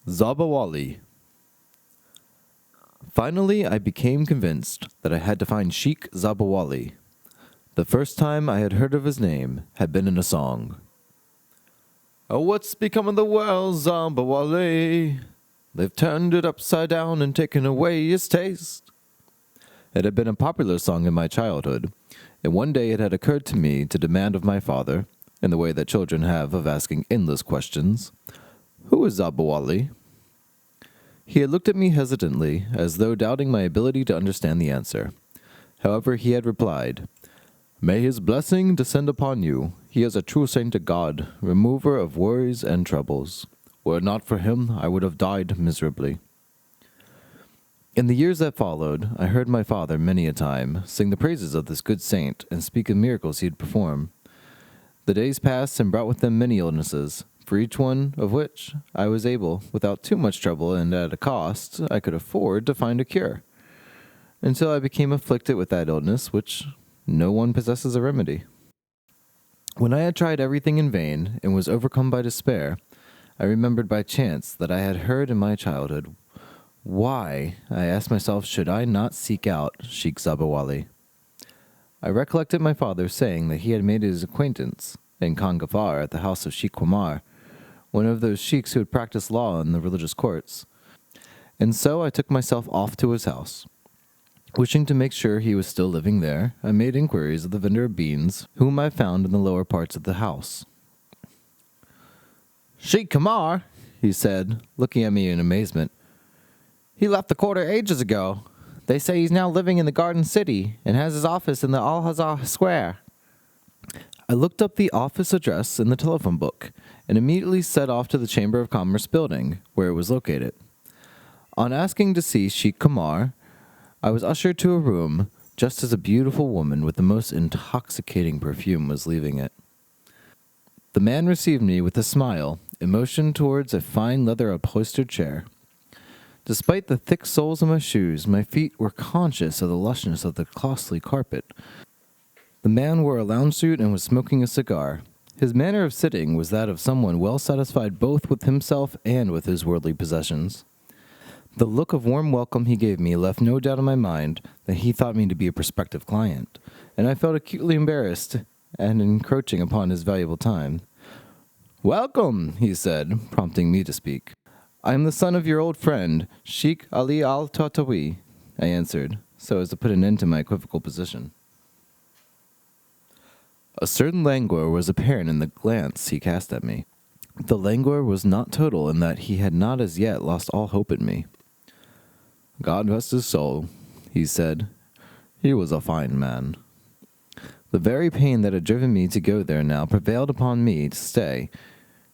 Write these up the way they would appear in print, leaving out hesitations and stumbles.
Zaabalawi. Finally, I became convinced that I had to find Sheikh Zaabalawi. The first time I had heard of his name had been in a song. Oh, what's become of the world, Zaabalawi? They've turned it upside down and taken away its taste. It had been a popular song in my childhood, and one day it had occurred to me to demand of my father, in the way that children have of asking endless questions, "Who is Zaabalawi?" He had looked at me hesitantly, as though doubting my ability to understand the answer. However, he had replied, "May his blessing descend upon you. He is a true saint of God, remover of worries and troubles. Were it not for him, I would have died miserably." In the years that followed, I heard my father many a time sing the praises of this good saint and speak of miracles he had performed. The days passed and brought with them many illnesses, for each one of which I was able, without too much trouble and at a cost I could afford, to find a cure, until I became afflicted with that illness which no one possesses a remedy. When I had tried everything in vain and was overcome by despair, I remembered by chance that I had heard in my childhood. Why, I asked myself, should I not seek out Sheikh Zaabalawi? I recollected my father saying that he had made his acquaintance in Kangafar at the house of Sheikh Kumar, one of those sheiks who had practiced law in the religious courts. And so I took myself off to his house. Wishing to make sure he was still living there, I made inquiries of the vendor of beans, whom I found in the lower parts of the house. "Sheikh Kumar," he said, looking at me in amazement. "He left the quarter ages ago. They say he's now living in the Garden City and has his office in the Al-Hazar Square." I looked up the office address in the telephone book and immediately set off to the Chamber of Commerce building, where it was located. On asking to see Sheikh Kumar, I was ushered to a room just as a beautiful woman with the most intoxicating perfume was leaving it. The man received me with a smile and motioned towards a fine leather-upholstered chair. Despite the thick soles of my shoes, my feet were conscious of the lushness of the costly carpet. The man wore a lounge suit and was smoking a cigar. His manner of sitting was that of someone well satisfied both with himself and with his worldly possessions. The look of warm welcome he gave me left no doubt in my mind that he thought me to be a prospective client, and I felt acutely embarrassed and encroaching upon his valuable time. "Welcome," he said, prompting me to speak. "I am the son of your old friend, Sheikh Ali al-Tatawi," I answered, so as to put an end to my equivocal position. A certain languor was apparent in the glance he cast at me. The languor was not total in that he had not as yet lost all hope in me. "God rest his soul," he said. "He was a fine man." The very pain that had driven me to go there now prevailed upon me to stay.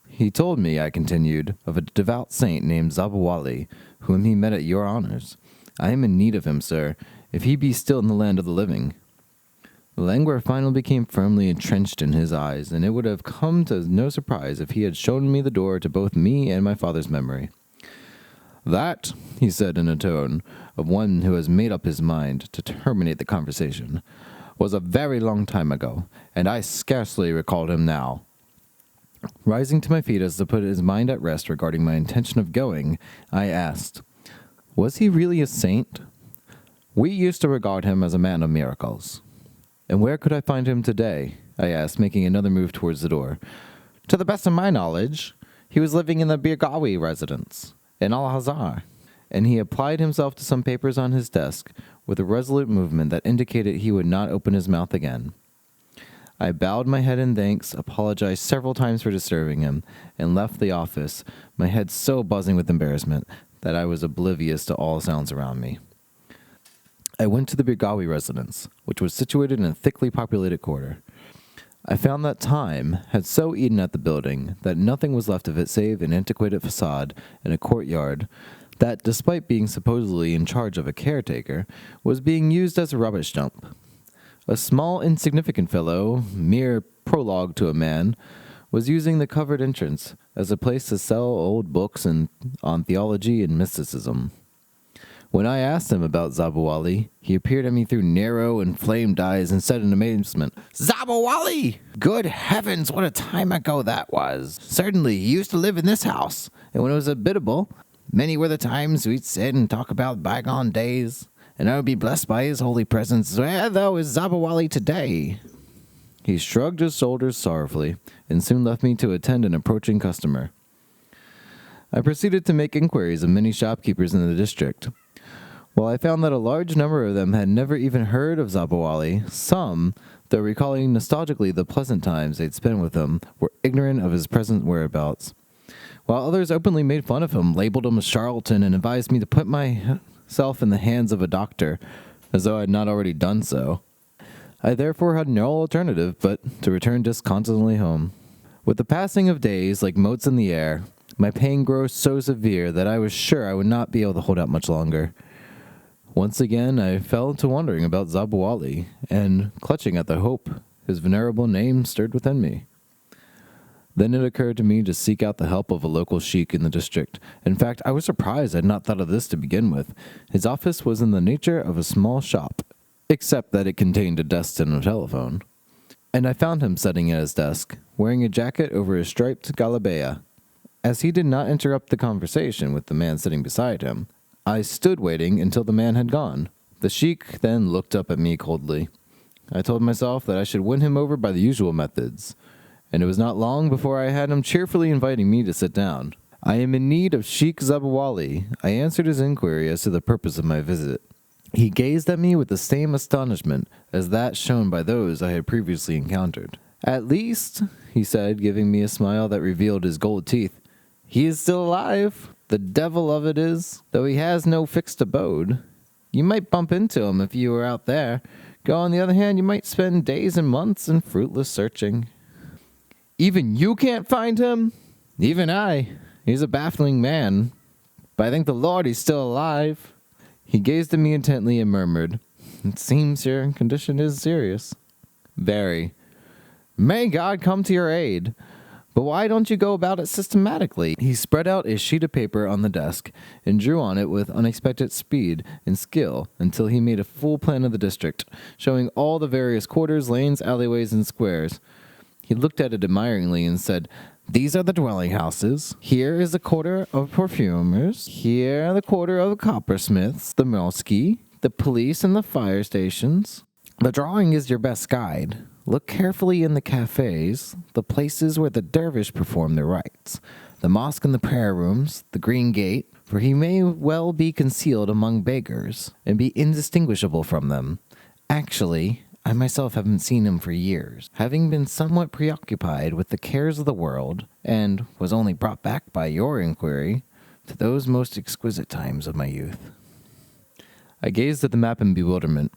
"He told me," I continued, "of a devout saint named Zaabalawi, whom he met at your honors. I am in need of him, sir, if he be still in the land of the living." The languor finally became firmly entrenched in his eyes, and it would have come to no surprise if he had shown me the door to both me and my father's memory. "That," he said in a tone of one who has made up his mind to terminate the conversation, "was a very long time ago, and I scarcely recalled him now." Rising to my feet as to put his mind at rest regarding my intention of going, I asked, "Was he really a saint?" "We used to regard him as a man of miracles." "And where could I find him today?" I asked, making another move towards the door. "To the best of my knowledge, he was living in the Birgawi residence in Al-Hazar." And he applied himself to some papers on his desk with a resolute movement that indicated he would not open his mouth again. I bowed my head in thanks, apologized several times for disturbing him, and left the office, my head so buzzing with embarrassment that I was oblivious to all sounds around me. I went to the Birgawi residence, which was situated in a thickly populated quarter. I found that time had so eaten at the building that nothing was left of it save an antiquated facade and a courtyard that, despite being supposedly in charge of a caretaker, was being used as a rubbish dump. A small, insignificant fellow, mere prologue to a man, was using the covered entrance as a place to sell old books on theology and mysticism. When I asked him about Zaabalawi, he appeared at me through narrow, inflamed eyes and said in amazement, "Zaabalawi! Good heavens, what a time ago that was! Certainly, he used to live in this house, and when it was habitable, Many were the times we'd sit and talk about bygone days, and I would be blessed by his holy presence. Where, though, is Zaabalawi today? He shrugged his shoulders sorrowfully, and soon left me to attend an approaching customer. I proceeded to make inquiries of many shopkeepers in the district. While I found that a large number of them had never even heard of Zaabalawi, some, though recalling nostalgically the pleasant times they'd spent with him, were ignorant of his present whereabouts. While others openly made fun of him, labeled him a charlatan, and advised me to put myself in the hands of a doctor, as though I had not already done so. I therefore had no alternative but to return disconsolately home. With the passing of days, like motes in the air, my pain grew so severe that I was sure I would not be able to hold out much longer. Once again, I fell to wondering about Zaabalawi, and, clutching at the hope his venerable name stirred within me. Then it occurred to me to seek out the help of a local sheik in the district. In fact, I was surprised I had not thought of this to begin with. His office was in the nature of a small shop, except that it contained a desk and a telephone. And I found him sitting at his desk, wearing a jacket over his striped galabea. As he did not interrupt the conversation with the man sitting beside him, I stood waiting until the man had gone. The sheik then looked up at me coldly. I told myself that I should win him over by the usual methods, and it was not long before I had him cheerfully inviting me to sit down. I am in need of Sheik Zaabalawi. I answered his inquiry as to the purpose of my visit. He gazed at me with the same astonishment as that shown by those I had previously encountered. At least, he said, giving me a smile that revealed his gold teeth, he is still alive. The devil of it is, though he has no fixed abode. You might bump into him if you were out there. Go on the other hand, you might spend days and months in fruitless searching. Even you can't find him? Even I. He's a baffling man. But I thank the Lord he's still alive. He gazed at me intently and murmured, It seems your condition is serious. Very. May God come to your aid. But why don't you go about it systematically? He spread out a sheet of paper on the desk and drew on it with unexpected speed and skill until he made a full plan of the district, showing all the various quarters, lanes, alleyways, and squares. He looked at it admiringly and said, These are the dwelling houses. Here is the quarter of perfumers. Here the quarter of coppersmiths, the Milski, the police, and the fire stations. The drawing is your best guide. Look carefully in the cafes, the places where the dervish perform their rites, the mosque and the prayer rooms, the green gate, for he may well be concealed among beggars, and be indistinguishable from them. Actually, I myself haven't seen him for years, having been somewhat preoccupied with the cares of the world, and was only brought back by your inquiry to those most exquisite times of my youth. I gazed at the map in bewilderment.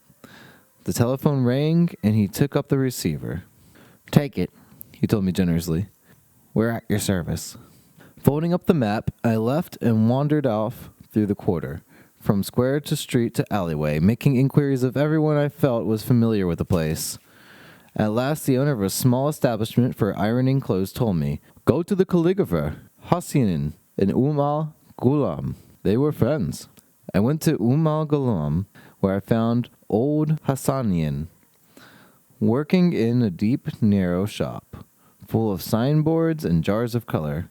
The telephone rang, and he took up the receiver. Take it, he told me generously. We're at your service. Folding up the map, I left and wandered off through the quarter, from square to street to alleyway, making inquiries of everyone I felt was familiar with the place. At last, the owner of a small establishment for ironing clothes told me, Go to the calligrapher, Hossein and Gulam. They were friends. I went to Gulam, where I found old Hassanian, working in a deep, narrow shop, full of signboards and jars of color.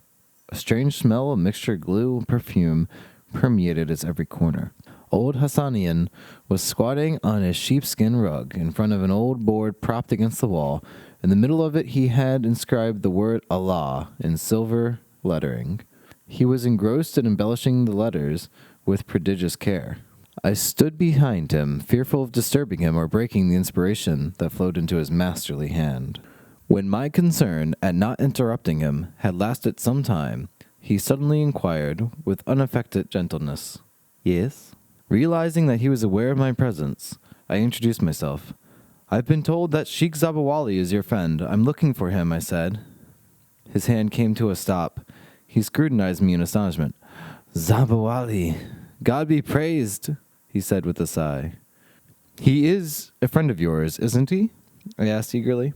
A strange smell of mixture glue and perfume permeated its every corner. Old Hassanian was squatting on a sheepskin rug in front of an old board propped against the wall. In the middle of it he had inscribed the word Allah in silver lettering. He was engrossed in embellishing the letters with prodigious care. I stood behind him, fearful of disturbing him or breaking the inspiration that flowed into his masterly hand. When my concern at not interrupting him had lasted some time, he suddenly inquired with unaffected gentleness, Yes? Realizing that he was aware of my presence, I introduced myself. I've been told that Sheik Zaabalawi is your friend. I'm looking for him, I said. His hand came to a stop. He scrutinized me in astonishment. Zaabalawi, God be praised, he said with a sigh. He is a friend of yours, isn't he? I asked eagerly.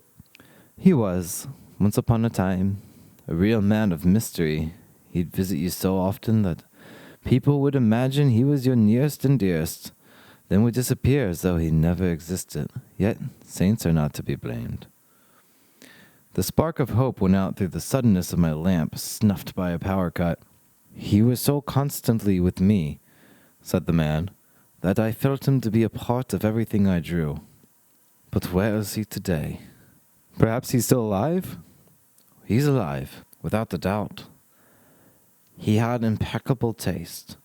He was, once upon a time, a real man of mystery. He'd visit you so often that people would imagine he was your nearest and dearest, then would disappear as though he never existed. Yet saints are not to be blamed. The spark of hope went out through the suddenness of my lamp, snuffed by a power cut. He was so constantly with me, said the man, that I felt him to be a part of everything I drew. But where is he today? Perhaps he's still alive? He's alive, without a doubt. He had impeccable taste,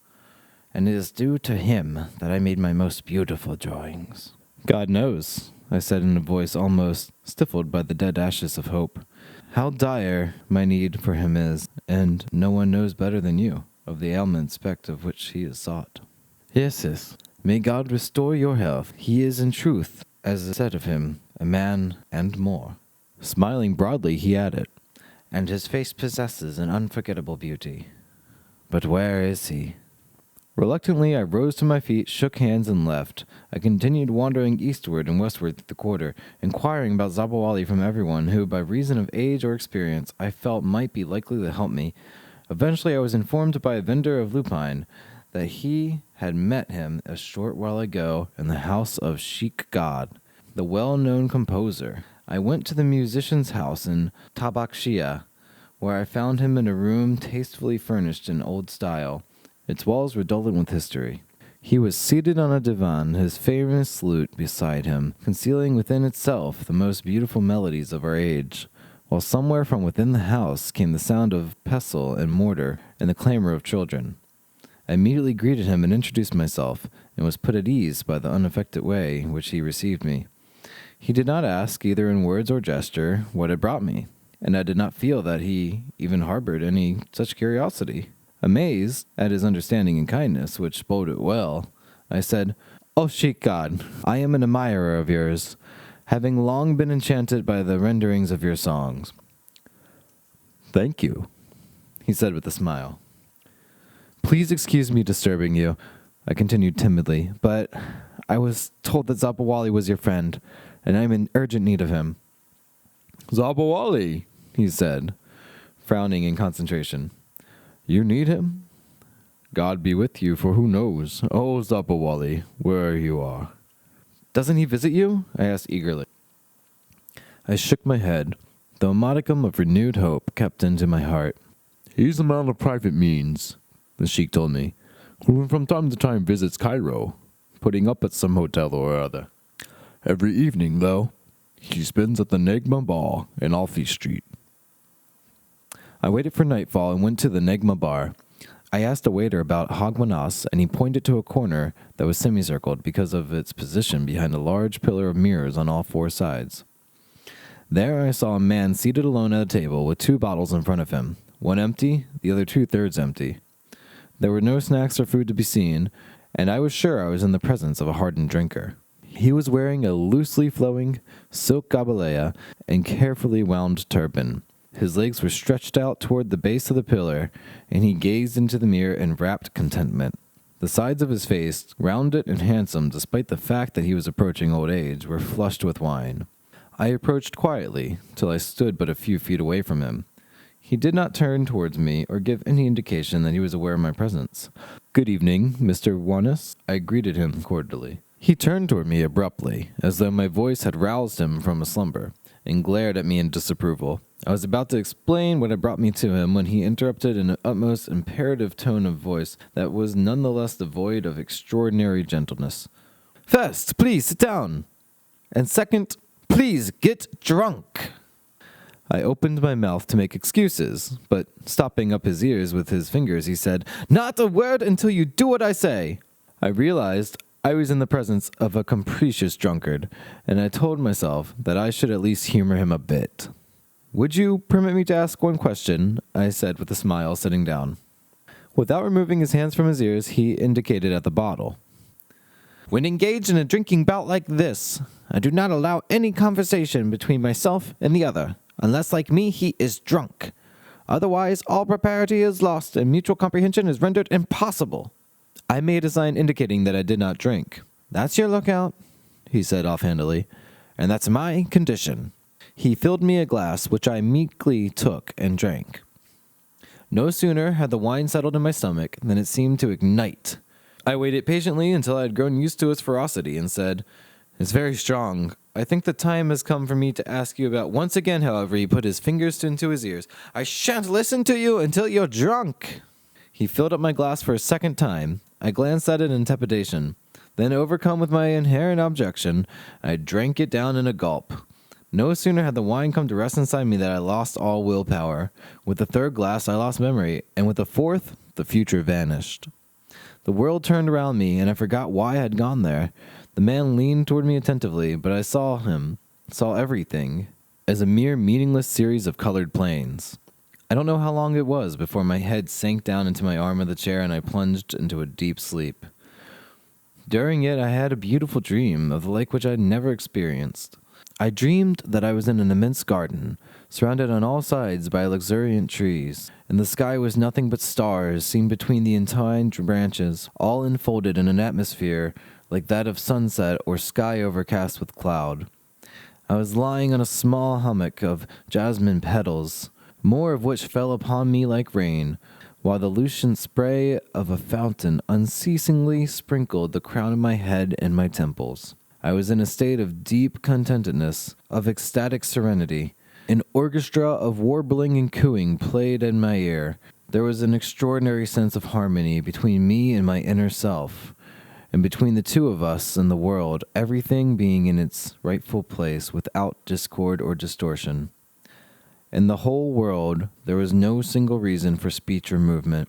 and it is due to him that I made my most beautiful drawings. God knows, I said in a voice almost stifled by the dead ashes of hope, how dire my need for him is, and no one knows better than you of the ailment spect of which he is sought. Yes, may God restore your health. He is in truth, as is said of him, a man and more. Smiling broadly, he added, and his face possesses an unforgettable beauty. But where is he? Reluctantly, I rose to my feet, shook hands, and left. I continued wandering eastward and westward through the quarter, inquiring about Zaabalawi from everyone who, by reason of age or experience, I felt might be likely to help me. Eventually, I was informed by a vendor of lupine that he had met him a short while ago in the house of Sheikh God, the well-known composer. I went to the musician's house in Tabakshia, where I found him in a room tastefully furnished in old style. Its walls redolent with history. He was seated on a divan, his famous lute beside him, concealing within itself the most beautiful melodies of our age, while somewhere from within the house came the sound of pestle and mortar and the clamor of children. I immediately greeted him and introduced myself, and was put at ease by the unaffected way in which he received me. He did not ask, either in words or gesture, what had brought me, and I did not feel that he even harbored any such curiosity. Amazed at his understanding and kindness, which boded well, I said, "O Sheikh God, I am an admirer of yours, having long been enchanted by the renderings of your songs." "Thank you," he said with a smile. "Please excuse me disturbing you," I continued timidly, "but I was told that Zaabalawi was your friend, and I am in urgent need of him." "Zaabalawi," he said, frowning in concentration. "You need him? God be with you, for who knows, oh Zaabalawi, where you are." "Doesn't he visit you?" I asked eagerly. I shook my head, though a modicum of renewed hope crept into my heart. "He's a man of private means," the sheik told me, "who from time to time visits Cairo, putting up at some hotel or other. Every evening, though, he spends at the Negma Bar in Alfi Street." I waited for nightfall and went to the Negma Bar. I asked a waiter about Hagwanas, and he pointed to a corner that was semicircled because of its position behind a large pillar of mirrors on all four sides. There I saw a man seated alone at a table with two bottles in front of him, one empty, the other 2/3 empty. There were no snacks or food to be seen, and I was sure I was in the presence of a hardened drinker. He was wearing a loosely flowing silk gabalaya and carefully wound turban. His legs were stretched out toward the base of the pillar, and he gazed into the mirror in rapt contentment. The sides of his face, rounded and handsome despite the fact that he was approaching old age, were flushed with wine. I approached quietly, till I stood but a few feet away from him. He did not turn towards me or give any indication that he was aware of my presence. "Good evening, Mr. Wanis," I greeted him cordially. He turned toward me abruptly, as though my voice had roused him from a slumber, and glared at me in disapproval. I was about to explain what had brought me to him when he interrupted in an utmost imperative tone of voice that was none the less devoid of extraordinary gentleness. "First, please sit down. And second, please get drunk." I opened my mouth to make excuses, but stopping up his ears with his fingers, he said, "Not a word until you do what I say." I realized I was in the presence of a capricious drunkard, and I told myself that I should at least humor him a bit. "Would you permit me to ask one question?" I said with a smile, sitting down. Without removing his hands from his ears, he indicated at the bottle. "When engaged in a drinking bout like this, I do not allow any conversation between myself and the other, unless, like me, he is drunk. Otherwise, all propriety is lost and mutual comprehension is rendered impossible." I made a sign indicating that I did not drink. "That's your lookout," he said offhandedly, "and that's my condition." He filled me a glass, which I meekly took and drank. No sooner had the wine settled in my stomach than it seemed to ignite. I waited patiently until I had grown used to its ferocity and said, "It's very strong. I think the time has come for me to ask you about." Once again, however, he put his fingers into his ears. "I shan't listen to you until you're drunk." He filled up my glass for a second time. I glanced at it in trepidation. Then, overcome with my inherent objection, I drank it down in a gulp. No sooner had the wine come to rest inside me than I lost all willpower. With the third glass, I lost memory, and with the fourth, the future vanished. The world turned around me, and I forgot why I had gone there. The man leaned toward me attentively, but I saw everything, as a mere meaningless series of colored planes. I don't know how long it was before my head sank down into my arm of the chair and I plunged into a deep sleep. During it, I had a beautiful dream of the lake which I had never experienced. I dreamed that I was in an immense garden, surrounded on all sides by luxuriant trees, and the sky was nothing but stars seen between the entwined branches, all enfolded in an atmosphere like that of sunset or sky overcast with cloud. I was lying on a small hummock of jasmine petals, more of which fell upon me like rain, while the lucent spray of a fountain unceasingly sprinkled the crown of my head and my temples. I was in a state of deep contentedness, of ecstatic serenity. An orchestra of warbling and cooing played in my ear. There was an extraordinary sense of harmony between me and my inner self, and between the two of us and the world, everything being in its rightful place without discord or distortion. In the whole world, there was no single reason for speech or movement,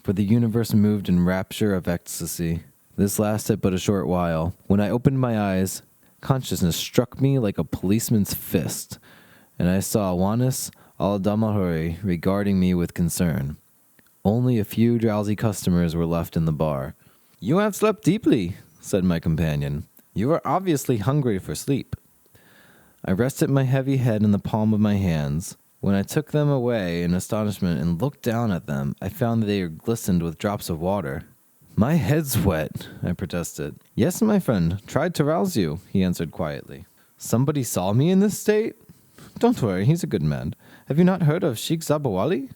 for the universe moved in rapture of ecstasy. This lasted but a short while. When I opened my eyes, consciousness struck me like a policeman's fist, and I saw Wanis al-Damahuri regarding me with concern. Only a few drowsy customers were left in the bar. "You have slept deeply," said my companion. "You are obviously hungry for sleep." I rested my heavy head in the palm of my hands. When I took them away in astonishment and looked down at them, I found that they glistened with drops of water. "My head's wet," I protested. "Yes, my friend, tried to rouse you," he answered quietly. "Somebody saw me in this state?" "Don't worry, he's a good man. Have you not heard of Sheikh Zaabalawi?"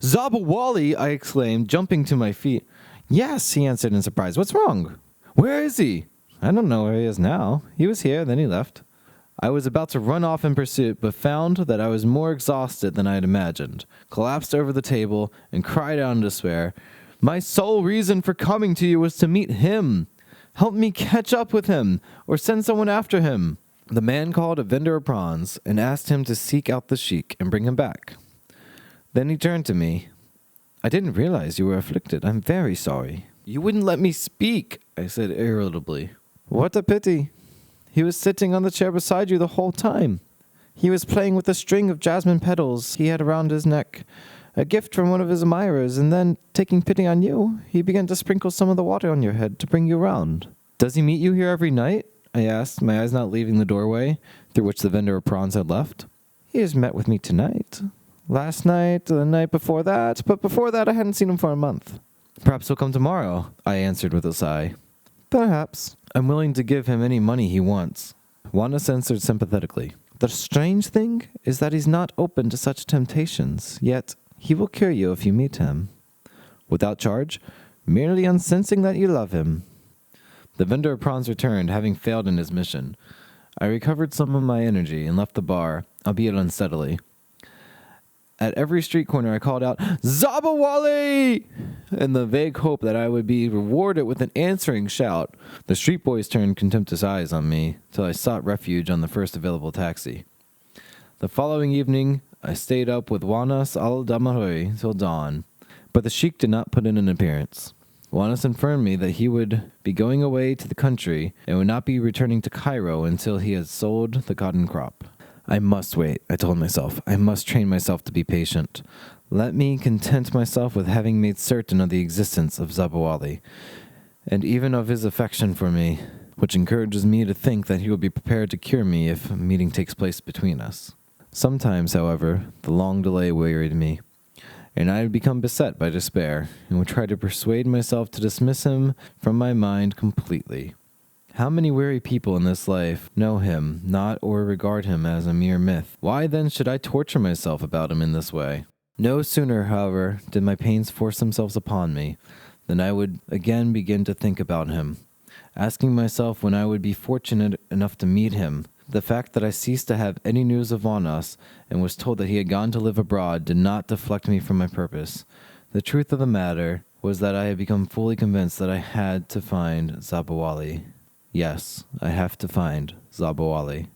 "Zaabalawi!" I exclaimed, jumping to my feet. "Yes," he answered in surprise. "What's wrong?" "Where is he?" "I don't know where he is now. He was here, then he left." I was about to run off in pursuit, but found that I was more exhausted than I had imagined, collapsed over the table, and cried out in despair, "My sole reason for coming to you was to meet him. Help me catch up with him, or send someone after him." The man called a vendor of prawns and asked him to seek out the sheik and bring him back. Then he turned to me. "I didn't realize you were afflicted. I'm very sorry." "You wouldn't let me speak," I said irritably. "What a pity. He was sitting on the chair beside you the whole time. He was playing with a string of jasmine petals he had around his neck, a gift from one of his admirers, and then, taking pity on you, he began to sprinkle some of the water on your head to bring you round." "Does he meet you here every night?" I asked, my eyes not leaving the doorway through which the vendor of prawns had left. "He has met with me tonight, last night, the night before that, but before that I hadn't seen him for a month." "Perhaps he'll come tomorrow," I answered with a sigh. "Perhaps. I'm willing to give him any money he wants." Wanis answered sympathetically. "The strange thing is that he's not open to such temptations, yet he will cure you if you meet him. Without charge, merely on sensing that you love him." The vendor of prawns returned, having failed in his mission. I recovered some of my energy and left the bar, albeit unsteadily. At every street corner I called out, "Zaabalawi!" in the vague hope that I would be rewarded with an answering shout. The street boys turned contemptuous eyes on me, till I sought refuge on the first available taxi. The following evening, I stayed up with Wanis al-Damahuri till dawn, but the sheik did not put in an appearance. Wanis informed me that he would be going away to the country and would not be returning to Cairo until he had sold the cotton crop. I must wait, I told myself. I must train myself to be patient. Let me content myself with having made certain of the existence of Zaabalawi, and even of his affection for me, which encourages me to think that he will be prepared to cure me if a meeting takes place between us. Sometimes, however, the long delay wearied me, and I had become beset by despair, and would try to persuade myself to dismiss him from my mind completely. How many weary people in this life know him not or regard him as a mere myth? Why then should I torture myself about him in this way? No sooner, however, did my pains force themselves upon me, than I would again begin to think about him, asking myself when I would be fortunate enough to meet him. The fact that I ceased to have any news of Wanis and was told that he had gone to live abroad did not deflect me from my purpose. The truth of the matter was that I had become fully convinced that I had to find Zaabalawi. Yes, I have to find Zaabalawi.